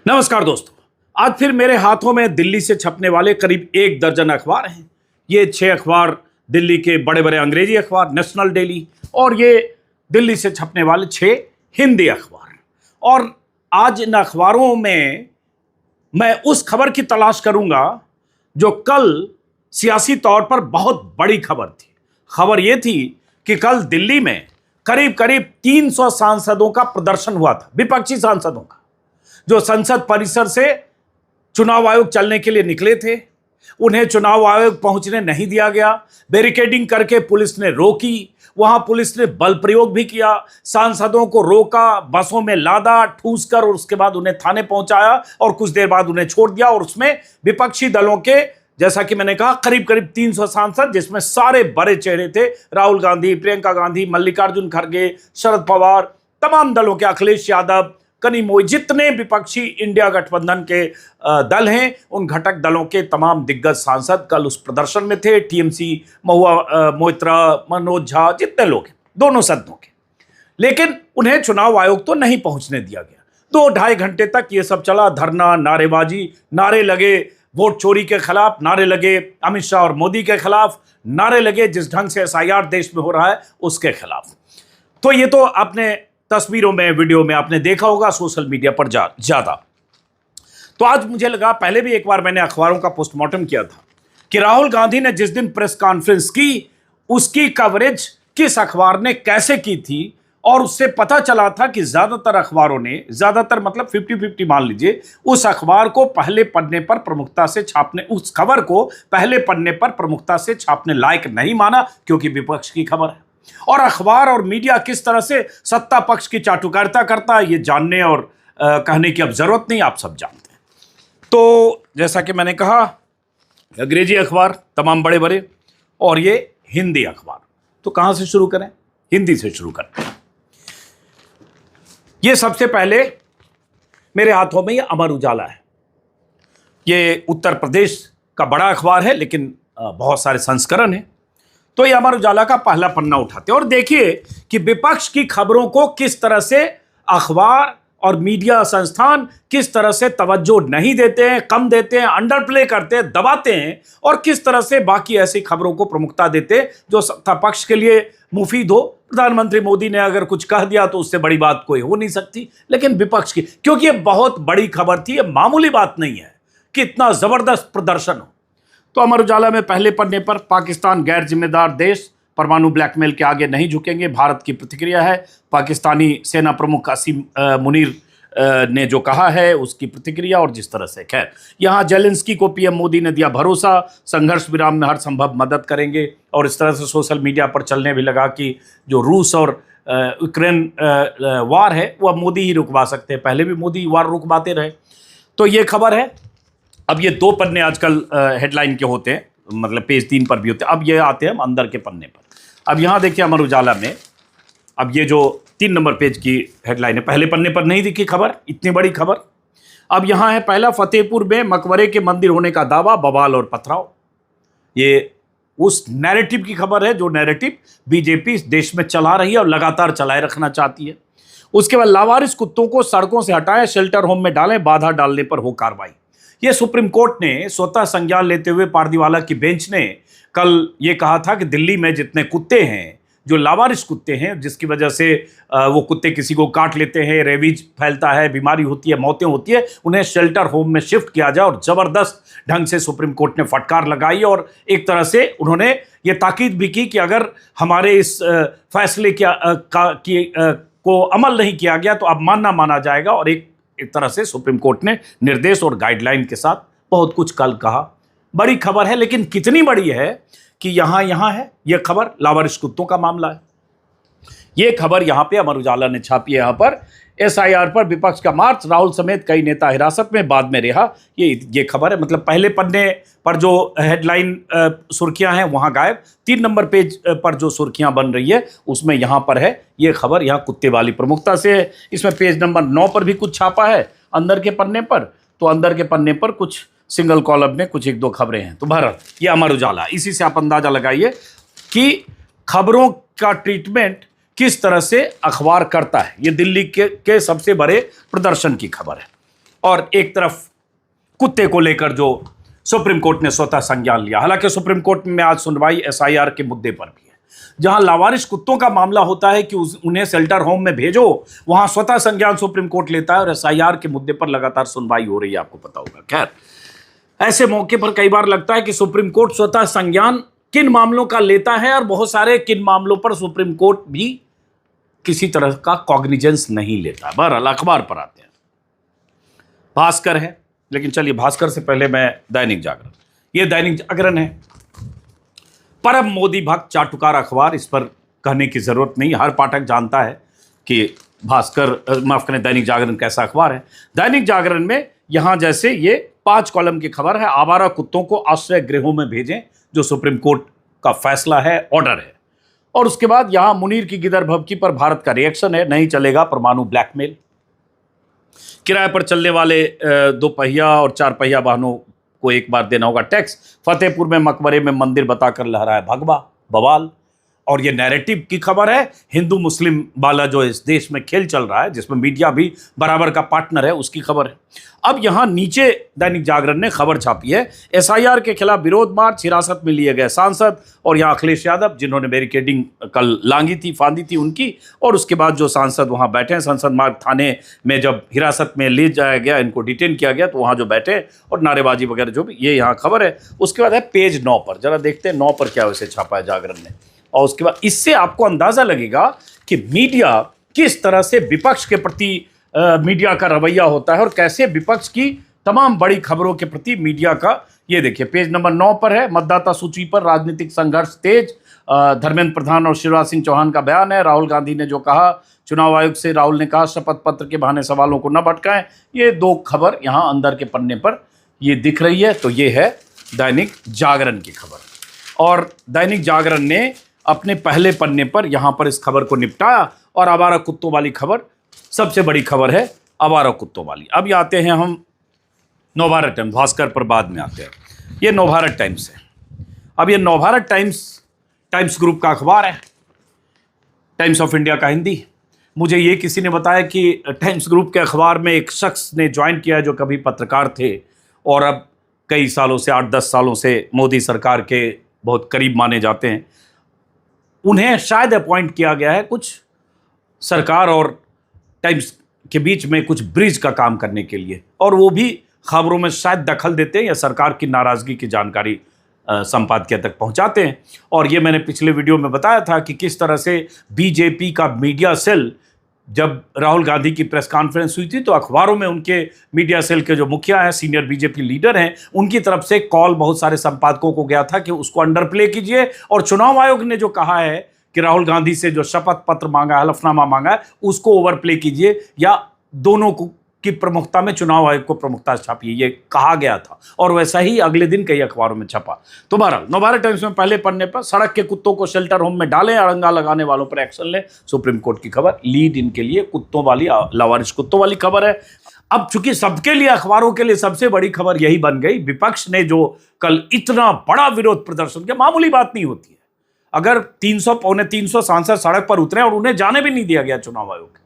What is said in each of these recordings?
नमस्कार दोस्तों, आज फिर मेरे हाथों में दिल्ली से छपने वाले करीब 1 दर्जन अखबार हैं। ये 6 अखबार दिल्ली के बड़े बड़े अंग्रेजी अखबार नेशनल डेली, और ये दिल्ली से छपने वाले 6 हिंदी अखबार। और आज इन अखबारों में मैं उस खबर की तलाश करूंगा जो कल सियासी तौर पर बहुत बड़ी खबर थी। खबर यह थी कि कल दिल्ली में करीब करीब 300 सांसदों का प्रदर्शन हुआ था, विपक्षी सांसदों का, जो संसद परिसर से चुनाव आयोग चलने के लिए निकले थे। उन्हें चुनाव आयोग पहुंचने नहीं दिया गया, बैरिकेडिंग करके पुलिस ने रोकी, वहां पुलिस ने बल प्रयोग भी किया, सांसदों को रोका, बसों में लादा, ठूस कर, और उसके बाद उन्हें थाने पहुंचाया और कुछ देर बाद उन्हें छोड़ दिया। और उसमें विपक्षी दलों के, जैसा कि मैंने कहा, करीब करीब 300 सांसद, जिसमें सारे बड़े चेहरे थे, राहुल गांधी, प्रियंका गांधी, मल्लिकार्जुन खड़गे, शरद पवार, तमाम दलों के, अखिलेश यादव, कनिमोई, जितने विपक्षी इंडिया गठबंधन के दल हैं, उन घटक दलों के तमाम दिग्गज सांसद कल उस प्रदर्शन में थे। टीएमसी, महुआ मोइत्रा, मनोज झा, जितने लोग हैं दोनों सदनों के। लेकिन उन्हें चुनाव आयोग तो नहीं पहुंचने दिया गया। 2-2.5 घंटे तक ये सब चला, धरना, नारेबाजी, नारे लगे वोट चोरी के खिलाफ, नारे लगे अमित शाह और मोदी के खिलाफ, नारे लगे जिस ढंग से एसआईआर देश में हो रहा है उसके खिलाफ। तो ये तो आपने तस्वीरों में, वीडियो में आपने देखा होगा सोशल मीडिया पर ज्यादा। तो आज मुझे लगा, पहले भी एक बार मैंने अखबारों का पोस्टमार्टम किया था, कि राहुल गांधी ने जिस दिन प्रेस कॉन्फ्रेंस की, उसकी कवरेज किस अखबार ने कैसे की थी, और उससे पता चला था कि ज्यादातर अखबारों ने, ज्यादातर मतलब 50-50 मान लीजिए, उस अखबार को पहले पन्ने पर प्रमुखता से छापने, उस खबर को पहले पन्ने पर प्रमुखता से छापने लायक नहीं माना, क्योंकि विपक्ष की खबर है। और अखबार और मीडिया किस तरह से सत्ता पक्ष की चाटुकारिता करता है, ये जानने और कहने की अब जरूरत नहीं, आप सब जानते हैं। तो जैसा कि मैंने कहा, अंग्रेजी अखबार तमाम बड़े बड़े, और ये हिंदी अखबार। तो कहां से शुरू करें? हिंदी से शुरू करते हैं। ये सबसे पहले मेरे हाथों में ये अमर उजाला है। ये उत्तर प्रदेश का बड़ा अखबार है, लेकिन बहुत सारे संस्करण हैं। तो ये अमर उजाला का पहला पन्ना उठाते हैं और देखिए कि विपक्ष की खबरों को किस तरह से अखबार और मीडिया संस्थान किस तरह से तवज्जो नहीं देते हैं, कम देते हैं, अंडर प्ले करते हैं, दबाते हैं, और किस तरह से बाकी ऐसी खबरों को प्रमुखता देते हैं जो सत्ता पक्ष के लिए मुफीद हो। प्रधानमंत्री मोदी ने अगर कुछ कह दिया तो उससे बड़ी बात कोई हो नहीं सकती, लेकिन विपक्ष की, क्योंकि ये बहुत बड़ी खबर थी, ये मामूली बात नहीं है कि इतना जबरदस्त प्रदर्शन हो। तो अमर उजाला में पहले पन्ने पर, पाकिस्तान गैर जिम्मेदार देश, परमाणु ब्लैकमेल के आगे नहीं झुकेंगे, भारत की प्रतिक्रिया है। पाकिस्तानी सेना प्रमुख असीम मुनीर ने जो कहा है उसकी प्रतिक्रिया, और जिस तरह से, खैर, यहाँ जेलेंस्की को पीएम मोदी ने दिया भरोसा, संघर्ष विराम में हर संभव मदद करेंगे। और इस तरह से सोशल मीडिया पर चलने भी लगा कि जो रूस और यूक्रेन वार है वो अब मोदी ही रुकवा सकते हैं, पहले भी मोदी वार रुकवाते रहे। तो ये खबर है। अब ये 2 पन्ने आजकल हेडलाइन के होते हैं, मतलब पेज 3 पर भी होते हैं। अब ये आते हैं हम अंदर के पन्ने पर। अब यहाँ देखिए अमर उजाला में, अब ये जो 3 नंबर पेज की हेडलाइन है, पहले पन्ने पर नहीं दिखी खबर, इतनी बड़ी खबर। अब यहाँ है पहला, फतेहपुर में मकबरे के मंदिर होने का दावा, बवाल और पथराव। ये उस नैरेटिव की खबर है जो नैरेटिव बीजेपी इस देश में चला रही है और लगातार चलाए रखना चाहती है। उसके बाद, लावारिस कुत्तों को सड़कों से हटाएं, शेल्टर होम में डालें, बाधा डालने पर हो कार्रवाई। ये सुप्रीम कोर्ट ने स्वतः संज्ञान लेते हुए पारदीवाला की बेंच ने कल ये कहा था कि दिल्ली में जितने कुत्ते हैं, जो लावारिस कुत्ते हैं, जिसकी वजह से वो कुत्ते किसी को काट लेते हैं, रेबीज फैलता है, बीमारी होती है, मौतें होती है, उन्हें शेल्टर होम में शिफ्ट किया जाए। और ज़बरदस्त ढंग से सुप्रीम कोर्ट ने फटकार लगाई, और एक तरह से उन्होंने ये ताकीद भी की कि अगर हमारे इस फैसले को अमल नहीं किया गया तो अवमानना माना जाएगा। और एक तरह से सुप्रीम कोर्ट ने निर्देश और गाइडलाइन के साथ बहुत कुछ कल कहा। बड़ी खबर है, लेकिन कितनी बड़ी है कि यहां है यह खबर, लावारिस कुत्तों का मामला है। यह खबर यहां पे अमर उजाला ने छापी है। यहां पर एसआईआर पर विपक्ष का मार्च, राहुल समेत कई नेता हिरासत में, बाद में रिहा। ये खबर है। मतलब पहले पन्ने पर जो हेडलाइन सुर्खियां हैं वहां गायब, 3 नंबर पेज पर जो सुर्खियां बन रही है उसमें यहां पर है ये खबर, यहां कुत्ते वाली प्रमुखता से है। इसमें पेज नंबर 9 पर भी कुछ छापा है अंदर के पन्ने पर। तो अंदर के पन्ने पर कुछ सिंगल कॉलम में कुछ 1-2 खबरें हैं। तो भारत, ये अमर उजाला, इसी से आप अंदाजा लगाइए कि खबरों का ट्रीटमेंट किस तरह से अखबार करता है। ये दिल्ली के सबसे बड़े प्रदर्शन की खबर है। और एक तरफ कुत्ते को लेकर जो सुप्रीम कोर्ट ने स्वतः संज्ञान लिया। हालांकि सुप्रीम कोर्ट में आज सुनवाई एसआईआर के मुद्दे पर भी है, जहां लावारिश कुत्तों का मामला होता है कि उन्हें शेल्टर होम में भेजो, वहां स्वतः संज्ञान सुप्रीम कोर्ट लेता है और एसआईआर के मुद्दे पर लगातार सुनवाई हो रही है, आपको पता होगा। खैर, ऐसे मौके पर कई बार लगता है कि सुप्रीम कोर्ट स्वतः संज्ञान किन मामलों का लेता है और बहुत सारे किन मामलों पर सुप्रीम कोर्ट भी किसी तरह का कॉग्निजेंस नहीं लेता। बहरहाल अखबार पर आते हैं। भास्कर है, लेकिन चलिए भास्कर से पहले मैं दैनिक जागरण, ये दैनिक जागरण है, परम मोदी भक्त चाटुकार अखबार, इस पर कहने की जरूरत नहीं, हर पाठक जानता है कि भास्कर माफ करें दैनिक जागरण कैसा अखबार है। दैनिक जागरण में यहां जैसे ये 5 कॉलम की खबर है, आवारा कुत्तों को आश्रय गृहों में भेजें, जो सुप्रीम कोर्ट का फैसला है, ऑर्डर है। और उसके बाद यहां मुनीर की गिदर भभकी पर भारत का रिएक्शन है, नहीं चलेगा परमाणु ब्लैकमेल। किराए पर चलने वाले 2 पहिया और 4 पहिया वाहनों को एक बार देना होगा टैक्स। फतेहपुर में मकबरे में मंदिर बताकर लहराया भगवा बवाल। और ये नैरेटिव की खबर है, हिंदू मुस्लिम वाला जो इस देश में खेल चल रहा है, जिसमें मीडिया भी बराबर का पार्टनर है, उसकी खबर है। अब यहां नीचे दैनिक जागरण ने खबर छापी है, एसआईआर के खिलाफ विरोध मार्च, हिरासत में लिए गए सांसद। और यहां अखिलेश यादव, जिन्होंने बैरिकेडिंग कल लांगी थी, फांदी थी उनकी, और उसके बाद जो सांसद वहां बैठे हैं, संसद मार्ग थाने में जब हिरासत में ले जाया गया, इनको डिटेन किया गया, तो वहां जो बैठे और नारेबाजी वगैरह जो भी, ये यहाँ खबर है। उसके बाद है पेज 9 पर, जरा देखते हैं 9 पर क्या वैसे छापा है जागरण ने। और उसके बाद इससे आपको अंदाजा लगेगा कि मीडिया किस तरह से विपक्ष के प्रति मीडिया का रवैया होता है और कैसे विपक्ष की तमाम बड़ी खबरों के प्रति मीडिया का, ये देखिए पेज नंबर 9 पर है, मतदाता सूची पर राजनीतिक संघर्ष तेज, धर्मेंद्र प्रधान और शिवराज सिंह चौहान का बयान है। राहुल गांधी ने जो कहा, चुनाव आयोग से राहुल ने कहा शपथ पत्र के बहाने सवालों को न भटकाएं। ये 2 खबर यहाँ अंदर के पन्ने पर ये दिख रही है। तो ये है दैनिक जागरण की खबर। और दैनिक जागरण ने अपने पहले पन्ने पर यहां पर इस खबर को निपटाया। और आवारा कुत्तों वाली खबर सबसे बड़ी खबर है, आवारा कुत्तों वाली। अब ये आते हैं हम नवभारत टाइम्स, भास्कर पर बाद में आते हैं। ये नवभारत टाइम्स है। अब ये नवभारत टाइम्स ग्रुप का अखबार है, टाइम्स ऑफ इंडिया का हिंदी। मुझे ये किसी ने बताया कि टाइम्स ग्रुप के अखबार में एक शख्स ने ज्वाइन किया है जो कभी पत्रकार थे और अब कई सालों से 8-10 सालों से मोदी सरकार के बहुत करीब माने जाते हैं। उन्हें शायद अपॉइंट किया गया है कुछ सरकार और टाइम्स के बीच में कुछ ब्रिज का काम करने के लिए, और वो भी खबरों में शायद दखल देते हैं या सरकार की नाराज़गी की जानकारी संपादकीय तक पहुंचाते हैं। और ये मैंने पिछले वीडियो में बताया था कि किस तरह से बीजेपी का मीडिया सेल, जब राहुल गांधी की प्रेस कॉन्फ्रेंस हुई थी तो अखबारों में उनके मीडिया सेल के जो मुखिया हैं, सीनियर बीजेपी लीडर हैं, उनकी तरफ से कॉल बहुत सारे संपादकों को गया था कि उसको अंडर प्ले कीजिए। और चुनाव आयोग ने जो कहा है कि राहुल गांधी से जो शपथ पत्र मांगा, हलफनामा मांगा है, उसको ओवर प्ले कीजिए या दोनों को की प्रमुखता में चुनाव आयोग को प्रमुखता छापिए, ये कहा गया था। और वैसा ही अगले दिन कई अखबारों में छपा। तो बहरहाल नवभारत टाइम्स में पहले पन्ने पर, सड़क के कुत्तों को शेल्टर होम में डालें, अड़ंगा लगाने वालों पर एक्शन ले, सुप्रीम कोर्ट की खबर। लीड इनके लिए कुत्तों वाली, लावारिश कुत्तों वाली खबर है। अब चूंकि सबके लिए, अखबारों के लिए सबसे बड़ी खबर यही बन गई, विपक्ष ने जो कल इतना बड़ा विरोध प्रदर्शन किया, मामूली बात नहीं होती है अगर 300 पौने 300 सांसद सड़क पर उतरे और उन्हें जाने भी नहीं दिया गया चुनाव आयोग।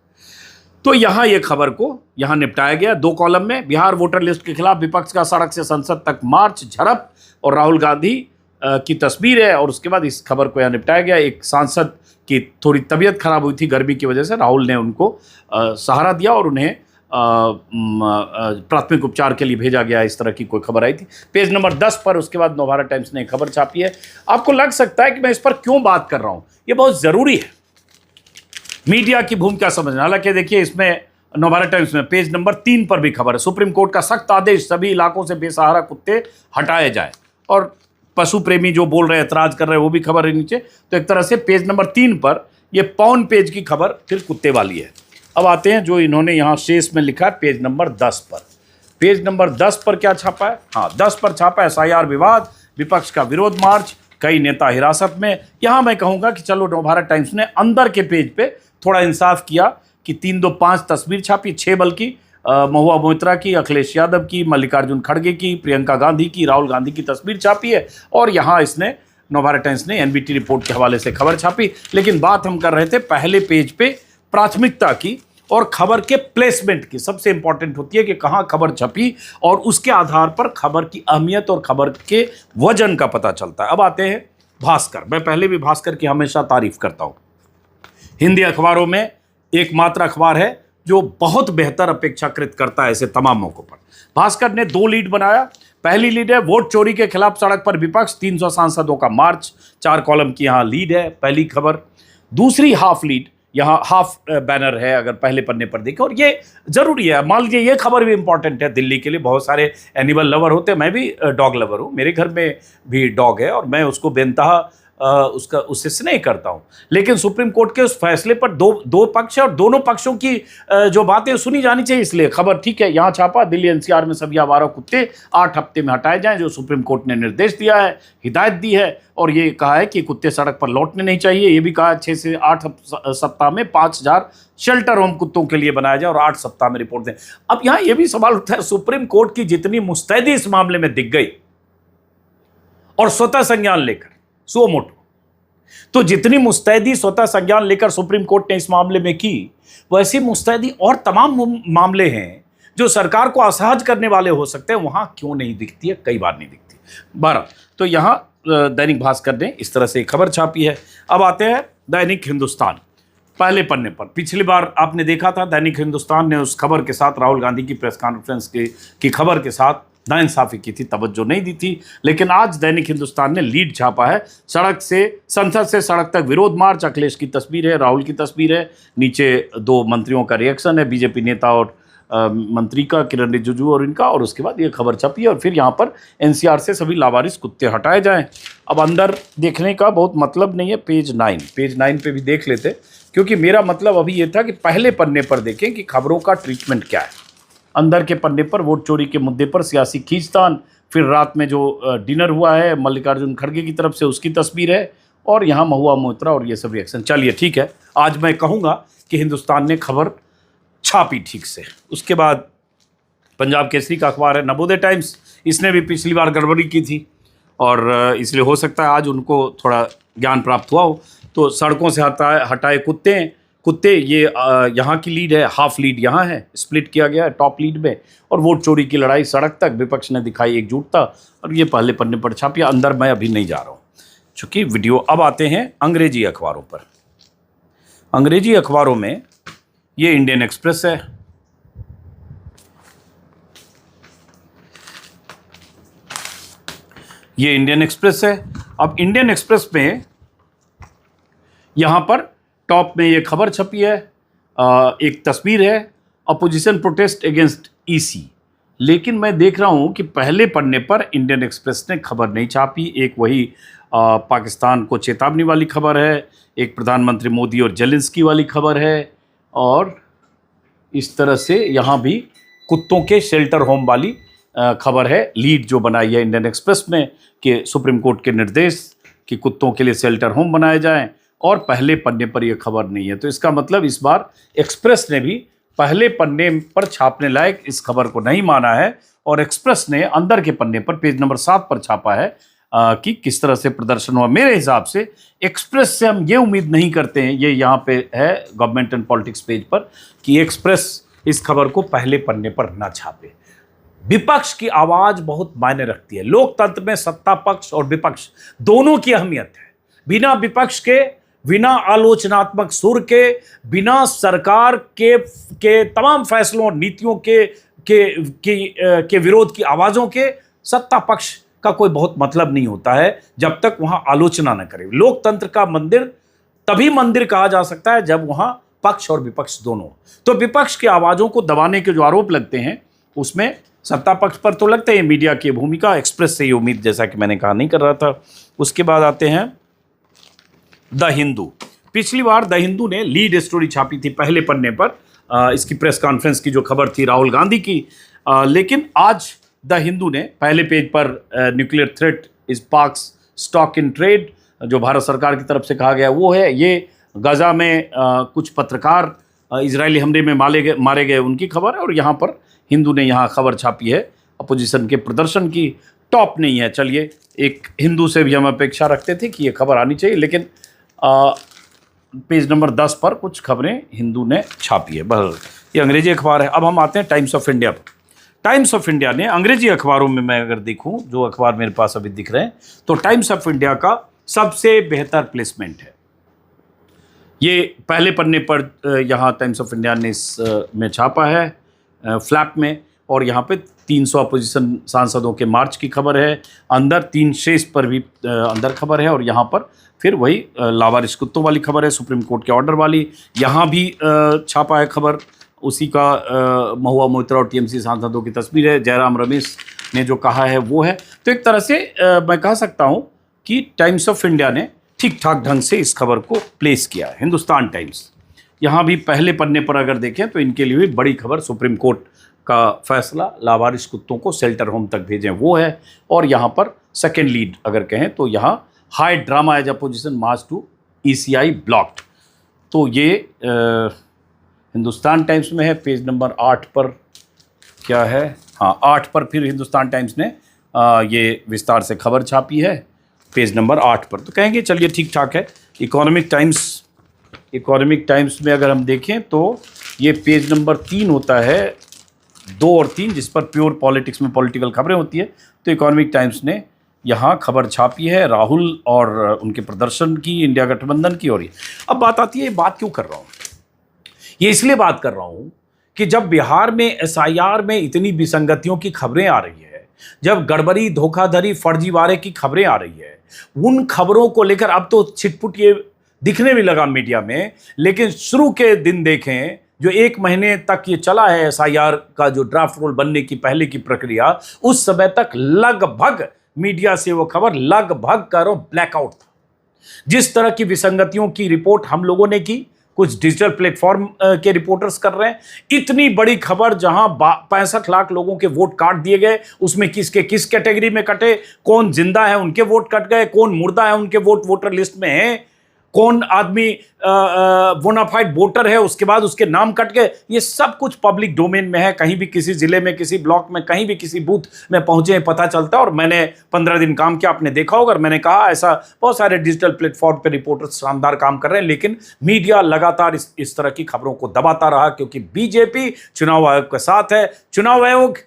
तो यहां ये खबर को यहां निपटाया गया 2 कॉलम में। बिहार वोटर लिस्ट के खिलाफ विपक्ष का सड़क से संसद तक मार्च, झड़प और राहुल गांधी की तस्वीर है। और उसके बाद इस खबर को यहां निपटाया गया। एक सांसद की थोड़ी तबीयत खराब हुई थी गर्मी की वजह से, राहुल ने उनको सहारा दिया और उन्हें प्राथमिक उपचार के लिए भेजा गया, इस तरह की कोई खबर आई थी। पेज नंबर 10 पर उसके बाद नवभारत टाइम्स ने खबर छापी है। आपको लग सकता है कि मैं इस पर क्यों बात कर रहा हूं, ये बहुत जरूरी है मीडिया की भूमिका समझना। हालांकि देखिए इसमें नवभारत टाइम्स में पेज नंबर 3 पर भी खबर है, सुप्रीम कोर्ट का सख्त आदेश, सभी इलाकों से बेसहारा कुत्ते हटाए जाए। और पशु प्रेमी जो बोल रहे हैं, ऐतराज कर रहे हैं, वो भी खबर है नीचे। तो एक तरह से पेज नंबर 3 पर ये पौन पेज की खबर फिर कुत्ते वाली है। अब आते हैं जो इन्होंने यहाँ शेष में लिखा है पेज नंबर 10 पर। पेज नंबर 10 पर क्या छापा है? हाँ, 10 पर छापा है एसआईआर विवाद, विपक्ष का विरोध मार्च, कई नेता हिरासत में। यहाँ मैं कहूँगा कि चलो नवभारत टाइम्स ने अंदर के पेज पे थोड़ा इंसाफ किया कि 3-2-5 तस्वीर छापी, 6 बल्कि महुआ मोइत्रा की, अखिलेश यादव की, मल्लिकार्जुन खड़गे की, प्रियंका गांधी की, राहुल गांधी की तस्वीर छापी है। और यहाँ इसने नवभारत टाइम्स ने एनबीटी रिपोर्ट के हवाले से खबर छापी। लेकिन बात हम कर रहे थे पहले पेज पे प्राथमिकता की, और खबर के प्लेसमेंट की सबसे इंपॉर्टेंट होती है कि कहां खबर छपी, और उसके आधार पर खबर की अहमियत और खबर के वजन का पता चलता है। अब आते हैं भास्कर। मैं पहले भी भास्कर की हमेशा तारीफ करता हूं। हिंदी अखबारों में एकमात्र अखबार है जो बहुत बेहतर अपेक्षाकृत करता है ऐसे तमाम मौकों पर। भास्कर ने 2 लीड बनाया। पहली लीड है वोट चोरी के खिलाफ सड़क पर विपक्ष, 300 सांसदों का मार्च, 4 कॉलम की यहां लीड है, पहली खबर। दूसरी हाफ लीड, यहाँ हाफ बैनर है अगर पहले पन्ने पर देखें, और ये जरूरी है। मान लीजिए ये खबर भी इंपॉर्टेंट है दिल्ली के लिए, बहुत सारे एनिमल लवर होते हैं, मैं भी डॉग लवर हूँ, मेरे घर में भी डॉग है और मैं उसको बेनतहा उससे स्नेह करता हूं। लेकिन सुप्रीम कोर्ट के उस फैसले पर दो पक्ष है और दोनों पक्षों की जो बातें सुनी जानी चाहिए, इसलिए खबर ठीक है। यहां छापा, दिल्ली एनसीआर में सभी आवारा कुत्ते 8 हफ्ते में हटाए जाएं, जो सुप्रीम कोर्ट ने निर्देश दिया है, हिदायत दी है, और ये कहा है कि कुत्ते सड़क पर लौटने नहीं चाहिए। ये भी कहा 6 से 8 सप्ताह में 5000 शेल्टर होम कुत्तों के लिए बनाया जाए और 8 सप्ताह में रिपोर्ट दें। अब यहां यह भी सवाल उठता है, सुप्रीम कोर्ट की जितनी मुस्तैदी इस मामले में दिख गई और स्वतः संज्ञान लेकर सो मोटो, तो जितनी मुस्तैदी स्वतः संज्ञान लेकर सुप्रीम कोर्ट ने इस मामले में की, वैसी मुस्तैदी और तमाम मामले हैं जो सरकार को असहज करने वाले हो सकते हैं, वहां क्यों नहीं दिखती है, कई बार नहीं दिखती। 12 तो यहां दैनिक भास्कर ने इस तरह से खबर छापी है। अब आते हैं दैनिक हिंदुस्तान, पहले पन्ने पर। पिछली बार आपने देखा था दैनिक हिंदुस्तान ने उस खबर के साथ, राहुल गांधी की प्रेस कॉन्फ्रेंस की खबर के साथ नाइंसाफी की थी, तवज्जो नहीं दी थी। लेकिन आज दैनिक हिंदुस्तान ने लीड छापा है, संसद से सड़क तक विरोध मार्च, अखिलेश की तस्वीर है, राहुल की तस्वीर है, नीचे 2 मंत्रियों का रिएक्शन है, बीजेपी नेता और मंत्री का, किरण रिजिजू और इनका, और उसके बाद ये खबर छपी है। और फिर यहाँ पर एनसीआर से सभी लावारिस कुत्ते हटाए जाएं। अब अंदर देखने का बहुत मतलब नहीं है, पेज 9 पे भी देख लेते, क्योंकि मेरा मतलब अभी ये था कि पहले पन्ने पर देखें कि खबरों का ट्रीटमेंट क्या है। अंदर के पन्ने पर वोट चोरी के मुद्दे पर सियासी खींचतान, फिर रात में जो डिनर हुआ है मल्लिकार्जुन खड़गे की तरफ से, उसकी तस्वीर है, और यहाँ महुआ मोइत्रा और ये सब रिएक्शन। चलिए ठीक है, आज मैं कहूँगा कि हिंदुस्तान ने खबर छापी ठीक से। उसके बाद पंजाब केसरी का अखबार है नवोदय टाइम्स, इसने भी पिछली बार गड़बड़ी की थी और इसलिए हो सकता है आज उनको थोड़ा ज्ञान प्राप्त हुआ हो। तो सड़कों से हटाए कुत्ते ये यहाँ की लीड है, हाफ लीड यहाँ है, स्प्लिट किया गया है टॉप लीड में। और वोट चोरी की लड़ाई सड़क तक, विपक्ष ने दिखाई एकजुटता, और ये पहले पन्ने पर छापिया। अंदर मैं अभी नहीं जा रहा हूँ चूँकि वीडियो। अब आते हैं अंग्रेजी अखबारों पर। अंग्रेजी अखबारों में ये इंडियन एक्सप्रेस है, ये इंडियन एक्सप्रेस है। अब इंडियन एक्सप्रेस में यहाँ पर टॉप में ये खबर छपी है, एक तस्वीर है, अपोजिशन प्रोटेस्ट अगेंस्ट ईसी। लेकिन मैं देख रहा हूँ कि पहले पन्ने पर इंडियन एक्सप्रेस ने खबर नहीं छापी। एक वही पाकिस्तान को चेतावनी वाली खबर है, एक प्रधानमंत्री मोदी और जेलेंस्की वाली खबर है, और इस तरह से यहाँ भी कुत्तों के शेल्टर होम वाली खबर है। लीड जो बनाई है इंडियन एक्सप्रेस में कि सुप्रीम कोर्ट के निर्देश कि कुत्तों के लिए शेल्टर होम बनाए जाएं, और पहले पन्ने पर यह खबर नहीं है। तो इसका मतलब इस बार एक्सप्रेस ने भी पहले पन्ने पर छापने लायक इस खबर को नहीं माना है, और एक्सप्रेस ने अंदर के पन्ने पर पेज नंबर 7 पर छापा है कि किस तरह से प्रदर्शन हुआ। मेरे हिसाब से एक्सप्रेस से हम ये उम्मीद नहीं करते हैं, ये यहाँ पे है गवर्नमेंट एंड पॉलिटिक्स पेज पर, कि एक्सप्रेस इस खबर को पहले पन्ने पर ना छापे। विपक्ष की आवाज बहुत मायने रखती है। लोकतंत्र में सत्ता पक्ष और विपक्ष दोनों की अहमियत है। बिना विपक्ष के, बिना आलोचनात्मक सुर के, बिना सरकार के तमाम फैसलों और नीतियों के विरोध की आवाज़ों के, सत्ता पक्ष का कोई बहुत मतलब नहीं होता है जब तक वहाँ आलोचना न करे। लोकतंत्र का मंदिर तभी मंदिर कहा जा सकता है जब वहाँ पक्ष और विपक्ष दोनों। तो विपक्ष की आवाज़ों को दबाने के जो आरोप लगते हैं उसमें सत्ता पक्ष पर तो लगते हैं मीडिया की भूमिका। एक्सप्रेस से ये उम्मीद, जैसा कि मैंने कहा, नहीं कर रहा था। उसके बाद आते हैं द हिंदू। पिछली बार द हिंदू ने लीड स्टोरी छापी थी पहले पन्ने पर, इसकी प्रेस कॉन्फ्रेंस की जो खबर थी राहुल गांधी की। लेकिन आज द हिंदू ने पहले पेज पर nuclear threat sparks stock in trade, जो भारत सरकार की तरफ से कहा गया वो है। ये गजा में कुछ पत्रकार इजरायली हमले में मारे गए उनकी खबर है, और यहाँ पर हिंदू ने यहाँ खबर छापी है अपोजिशन के प्रदर्शन की। टॉप नहीं है। चलिए, एक हिंदू से भी हम अपेक्षा रखते थे कि ये खबर आनी चाहिए, लेकिन पेज नंबर 10 पर कुछ खबरें हिंदू ने छापी है। बस ये अंग्रेजी अखबार है। अब हम आते हैं टाइम्स ऑफ इंडिया पर। टाइम्स ऑफ इंडिया ने अंग्रेजी अखबारों में मैं अगर देखूं, जो अखबार मेरे पास अभी दिख रहे हैं, तो टाइम्स ऑफ इंडिया का सबसे बेहतर प्लेसमेंट है। ये पहले पन्ने पर यहाँ टाइम्स ऑफ इंडिया ने इस में छापा है फ्लैप में, और यहाँ पे 300 अपोजिशन सांसदों के मार्च की खबर है, अंदर 3 शेष पर भी अंदर खबर है, और यहाँ पर फिर वही लावारिस कुत्तों वाली खबर है, सुप्रीम कोर्ट के ऑर्डर वाली। यहाँ भी छापा है खबर उसी का, महुआ मोइत्रा और टीएमसी सांसदों की तस्वीर है, जयराम रमेश ने जो कहा है वो है। तो एक तरह से मैं कह सकता हूँ कि टाइम्स ऑफ इंडिया ने ठीक ठाक ढंग से इस खबर को प्लेस किया है। हिंदुस्तान टाइम्स यहाँ भी पहले पन्ने पर अगर देखें तो इनके लिए भी बड़ी खबर, सुप्रीम कोर्ट का फैसला लावारिस कुत्तों को शेल्टर होम तक भेजें वो है, और यहाँ पर सेकेंड लीड अगर कहें तो यहाँ high drama as opposition march to ECI blocked. तो ये हिंदुस्तान टाइम्स में है। पेज नंबर 8 पर क्या है, हाँ 8 पर फिर हिंदुस्तान टाइम्स ने ये विस्तार से खबर छापी है पेज नंबर 8 पर। तो कहेंगे चलिए ठीक ठाक है। इकोनॉमिक टाइम्स में अगर हम देखें तो ये पेज नंबर 3 होता है, 2 और 3, जिस पर प्योर पॉलिटिक्स में पॉलिटिकल खबरें होती है। तो इकोनॉमिक टाइम्स ने यहाँ खबर छापी है राहुल और उनके प्रदर्शन की, इंडिया गठबंधन की। और ये अब बात आती है, बात क्यों कर रहा हूँ, ये इसलिए बात कर रहा हूँ कि जब बिहार में SIR में इतनी विसंगतियों की खबरें आ रही है, जब गड़बड़ी, धोखाधड़ी, फर्जीवाड़े की खबरें आ रही है, उन खबरों को लेकर अब तो छिटपुट ये दिखने भी लगा मीडिया में, लेकिन शुरू के दिन देखें जो 1 महीने तक ये चला है SIR का जो ड्राफ्ट रोल बनने की पहले की प्रक्रिया, उस समय तक लगभग मीडिया से वो खबर लगभग करो ब्लैकआउट था। जिस तरह की विसंगतियों की रिपोर्ट हम लोगों ने की, कुछ डिजिटल प्लेटफॉर्म के रिपोर्टर्स कर रहे हैं, इतनी बड़ी खबर जहां 65 लाख लोगों के वोट काट दिए गए, उसमें किसके किस कैटेगरी में कटे, कौन जिंदा है उनके वोट कट गए, कौन मुर्दा है उनके वोट वोटर लिस्ट में है, कौन आदमी बोनाफाइड वोटर है उसके बाद उसके नाम कट गए, ये सब कुछ पब्लिक डोमेन में है। कहीं भी किसी जिले में, किसी ब्लॉक में, कहीं भी किसी बूथ में पहुंचे पता चलता है। और मैंने 15 दिन काम किया, आपने देखा होगा, मैंने कहा ऐसा बहुत सारे डिजिटल प्लेटफॉर्म पे रिपोर्टर्स शानदार काम कर रहे हैं, लेकिन मीडिया लगातार इस तरह की खबरों को दबाता रहा, क्योंकि बीजेपी चुनाव आयोग के साथ है, चुनाव आयोग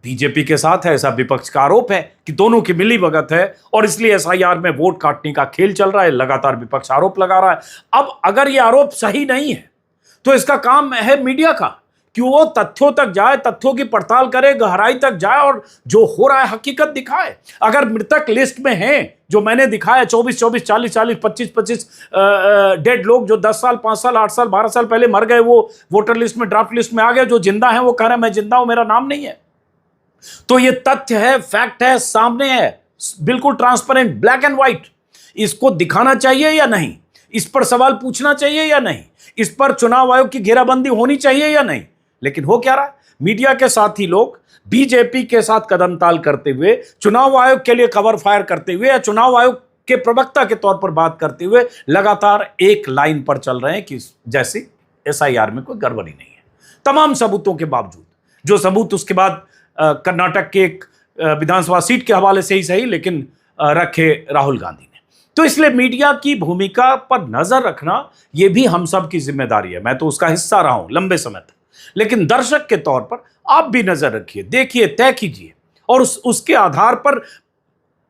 बीजेपी के साथ है, ऐसा विपक्ष का आरोप है कि दोनों की मिलीभगत है, और इसलिए SIR में वोट काटने का खेल चल रहा है। लगातार विपक्ष आरोप लगा रहा है। अब अगर ये आरोप सही नहीं है तो इसका काम है मीडिया का कि वो तथ्यों तक जाए, तथ्यों की पड़ताल करे, गहराई तक जाए और जो हो रहा है हकीकत दिखाए। अगर मृतक लिस्ट में हैं जो मैंने दिखाया 24, 40, 25 डेड लोग जो 10 साल, 5 साल, 8 साल, 12 साल पहले मर गए, वो वोटर लिस्ट में, ड्राफ्ट लिस्ट में आ गए। जो जिंदा है वो कह रहे हैं मैं जिंदा हूं, मेरा नाम नहीं है। तो ये तथ्य है, फैक्ट है, सामने है, बिल्कुल ट्रांसपेरेंट, ब्लैक एंड व्हाइट। इसको दिखाना चाहिए या नहीं, इस पर सवाल पूछना चाहिए या नहीं, इस पर चुनाव आयोग की घेराबंदी होनी चाहिए या नहीं। लेकिन हो क्या रहा है, मीडिया के साथी लोग बीजेपी के साथ कदम ताल करते हुए, चुनाव आयोग के लिए कवर फायर करते हुए, या चुनाव आयोग के प्रवक्ता के तौर पर बात करते हुए लगातार एक लाइन पर चल रहे हैं कि जैसे SIR में कोई गड़बड़ी नहीं है, तमाम सबूतों के बावजूद। जो सबूत उसके बाद कर्नाटक के एक विधानसभा सीट के हवाले से ही सही, लेकिन रखे राहुल गांधी ने। तो इसलिए मीडिया की भूमिका पर नजर रखना यह भी हम सब की जिम्मेदारी है। मैं तो उसका हिस्सा रहा हूं लंबे समय तक, लेकिन दर्शक के तौर पर आप भी नजर रखिए, देखिए, तय कीजिए, और उसके आधार पर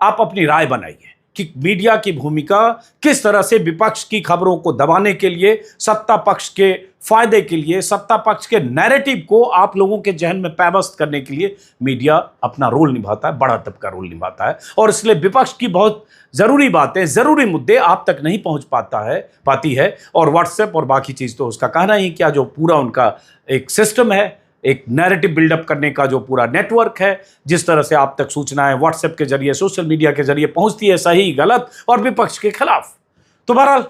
आप अपनी राय बनाइए कि मीडिया की भूमिका किस तरह से विपक्ष की खबरों को दबाने के लिए, सत्ता पक्ष के फायदे के लिए, सत्ता पक्ष के नैरेटिव को आप लोगों के जहन में पैबस्त करने के लिए मीडिया अपना रोल निभाता है, बड़ा तब का रोल निभाता है। और इसलिए विपक्ष की बहुत जरूरी बातें, जरूरी मुद्दे आप तक नहीं पहुंच पाती है। और व्हाट्सएप और बाकी चीज तो उसका कहना ही क्या, जो पूरा उनका एक सिस्टम है, एक नैरेटिव बिल्डअप करने का जो पूरा नेटवर्क है, जिस तरह से आप तक सूचनाएं व्हाट्सएप के जरिए, सोशल मीडिया के जरिए पहुंचती है, सही, गलत और विपक्ष के खिलाफ। तो बहरहाल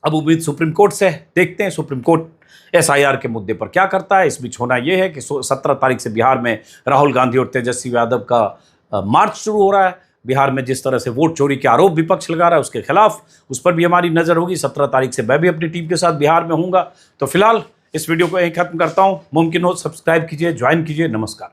अब उम्मीद सुप्रीम कोर्ट से, देखते हैं सुप्रीम कोर्ट SIR के मुद्दे पर क्या करता है। इस बीच होना यह है कि 17 तारीख से बिहार में राहुल गांधी और तेजस्वी यादव का मार्च शुरू हो रहा है। बिहार में जिस तरह से वोट चोरी के आरोप विपक्ष लगा रहा है, उसके खिलाफ, उस पर भी हमारी नजर होगी। 17 तारीख से मैं भी अपनी टीम के साथ बिहार में हूँगा। तो फिलहाल इस वीडियो को यहीं खत्म करता हूं। मुमकिन हो सब्सक्राइब कीजिए, ज्वाइन कीजिए। नमस्कार।